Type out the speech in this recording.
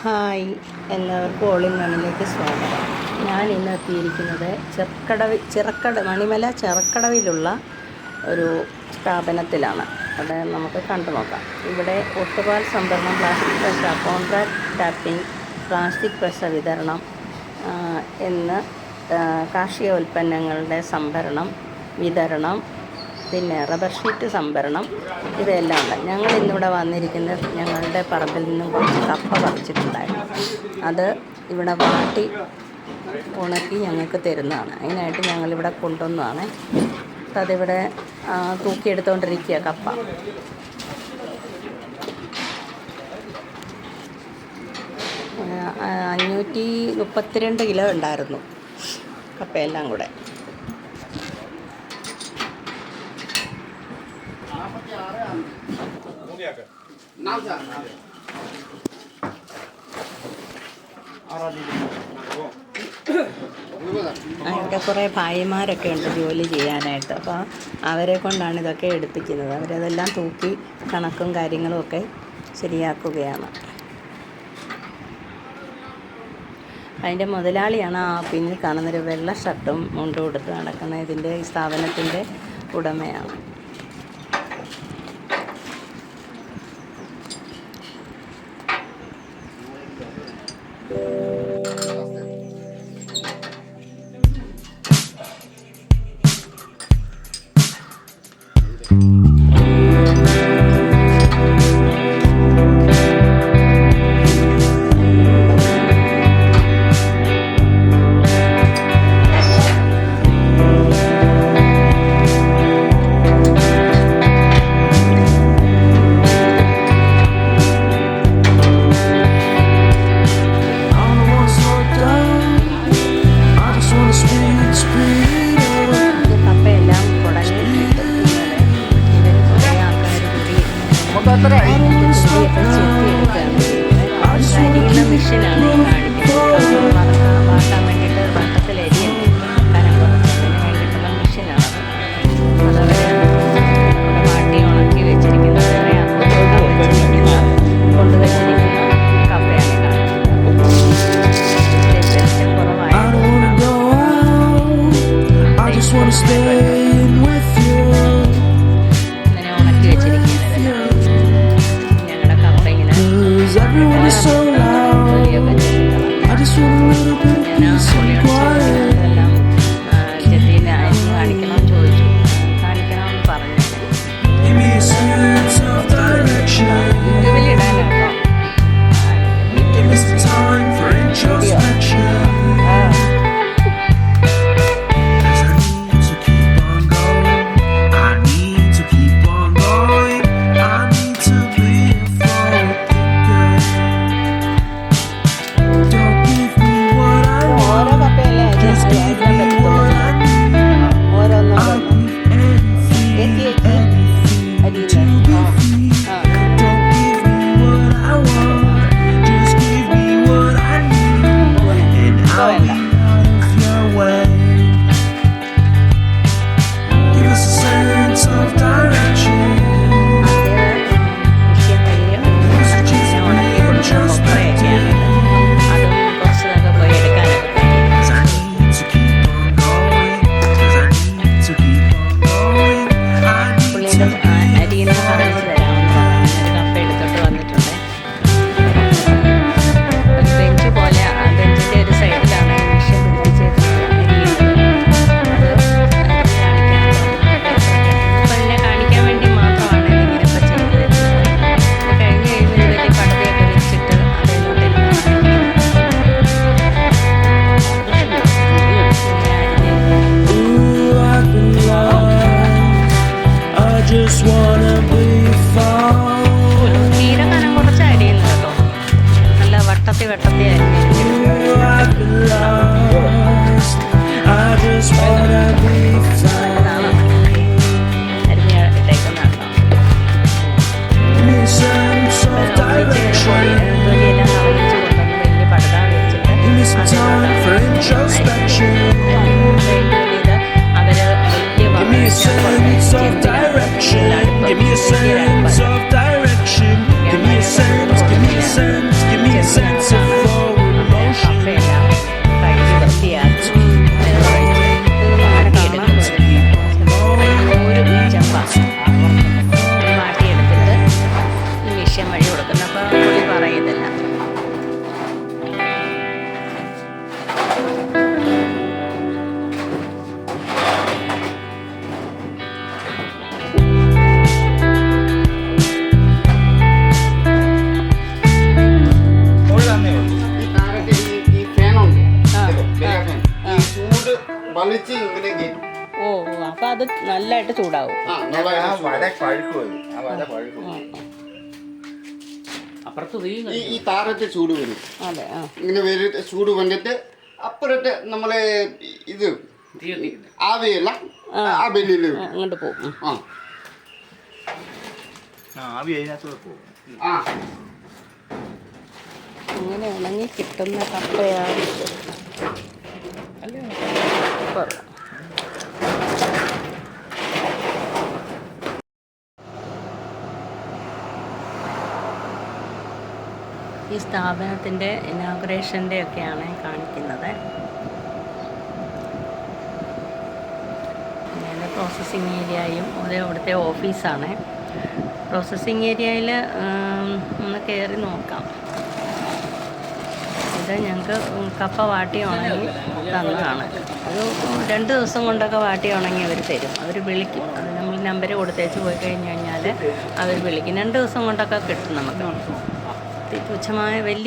Hi, എല്ലാവർക്കും all in വണ്ണിലേക്ക് സ്വാഗതം. ഞാൻ ഇന്ന് എത്തിയിരിക്കുന്നത് മണിമല ചിറക്കടവിലുള്ള ഒരു സ്ഥാപനത്തിലാണ്. അവിടെ നമുക്ക് കണ്ടു നോക്കാം. ഇവിടെ ഒട്ടുപാൽ സംഭരണം, പ്ലാസ്റ്റിക് പ്രസ, കോൺട്രാക്ട് ടാപ്പിംഗ്, പ്ലാസ്റ്റിക് പ്രസ വിതരണം എന്ന് കാർഷിക ഉൽപ്പന്നങ്ങളുടെ സംഭരണം, വിതരണം, പിന്നെ റബ്ബർ ഷീറ്റ് സംഭരണം, ഇവയെല്ലാം ഉണ്ട്. ഞങ്ങൾ ഇന്നിവിടെ വന്നിരിക്കുന്നത് ഞങ്ങളുടെ പറമ്പിൽ നിന്നും കുറച്ച് കപ്പ പറിച്ചിട്ടുണ്ടായിരുന്നു. അത് ഇവിടെ വാട്ടി ഉണക്കി ഞങ്ങൾക്ക് തരുന്നതാണ്. അതിനായിട്ട് ഞങ്ങളിവിടെ കൊണ്ടുവന്നതാണ്. അതിവിടെ തൂക്കിയെടുത്തുകൊണ്ടിരിക്കുക കപ്പ. ആ 532 കിലോ ഉണ്ടായിരുന്നു കപ്പയെല്ലാം കൂടെ. അതിൻ്റെ കുറേ ഭായിമാരൊക്കെ ഉണ്ട് ജോലി ചെയ്യാനായിട്ട്. അപ്പോൾ അവരെ കൊണ്ടാണ് ഇതൊക്കെ എടുപ്പിക്കുന്നത്. അവരതെല്ലാം തൂക്കി കണക്കും കാര്യങ്ങളും ഒക്കെ ശരിയാക്കുകയാണ്. അതിൻ്റെ മുതലാളിയാണ് ആ പിന്നിൽ കാണുന്നൊരു വെള്ള ഷർട്ടും മുണ്ടും കൊടുത്ത് നടക്കുന്ന ഇതിൻ്റെ ഈ സ്ഥാപനത്തിൻ്റെ ഉടമയാണ്. മെഷീനാണ് വാട്ടാൻ വേണ്ടിയിട്ട് വട്ടത്തിൽ അരിയുണ്ട്. കനം കുറച്ചതിന് വേണ്ടിയിട്ടുള്ള മെഷീനാണ്. അതവരെ വാട്ടി ഉണക്കി വെച്ചിരിക്കുന്ന കൊണ്ടുവച്ചിരിക്കുന്ന കപ്പയാണ് കാണുന്നത്. വെളിച്ചം കുറവായതുകൊണ്ടാണ് ഇങ്ങനെ ഉണക്കി വെച്ചിരിക്കുന്നത്. ഞങ്ങളുടെ കപ്പ ഇങ്ങനെ എല്ലാം ചെത്തിയിൽ അരിഞ്ഞ് കാണിക്കണമെന്ന് ചോദിച്ചു. കാണിക്കണമെന്ന് പറഞ്ഞു. യൂട്യൂബിൽ ഇടാനാട്ടോ. വെട്ടത്തി അവര് വലിയ അത് നല്ലതായിട്ട് ചൂടാവും. ഈ താറത്തെ ചൂട് വരും. അതെ. ഇങ്ങനെ ചൂട് വന്നിട്ട് അപ്പുറത്തെ നമ്മളെ ഇത് ആവിയെല്ലാം ആ വെളിയിൽ അങ്ങോട്ട് പോകും. ഇങ്ങനെ ഉണങ്ങി കിട്ടുന്ന കപ്പയാണ്. ഈ സ്ഥാപനത്തിൻ്റെ ഇനാഗുറേഷൻ്റെ ഒക്കെയാണ് കാണിക്കുന്നത്. പിന്നെ പ്രോസസ്സിങ് ഏരിയയും അവിടുത്തെ ഓഫീസാണ്. പ്രോസസ്സിങ് ഏരിയയിൽ ഒന്ന് കയറി നോക്കാം. ഇത് ഞങ്ങൾക്ക് കപ്പ വാട്ടി ഉണങ്ങി തന്നതാണ്. ഒരു 2 ദിവസം കൊണ്ടൊക്കെ വാട്ടി ഉണങ്ങി അവർ തരും. അവർ വിളിക്കും. അത് നമ്മൾ നമ്പർ കൊടുത്തേച്ച് പോയി കഴിഞ്ഞ് കഴിഞ്ഞാൽ അവർ വിളിക്കും. 2 ദിവസം കൊണ്ടൊക്കെ കിട്ടും നമുക്ക്. തുച്ഛമായ വലിയ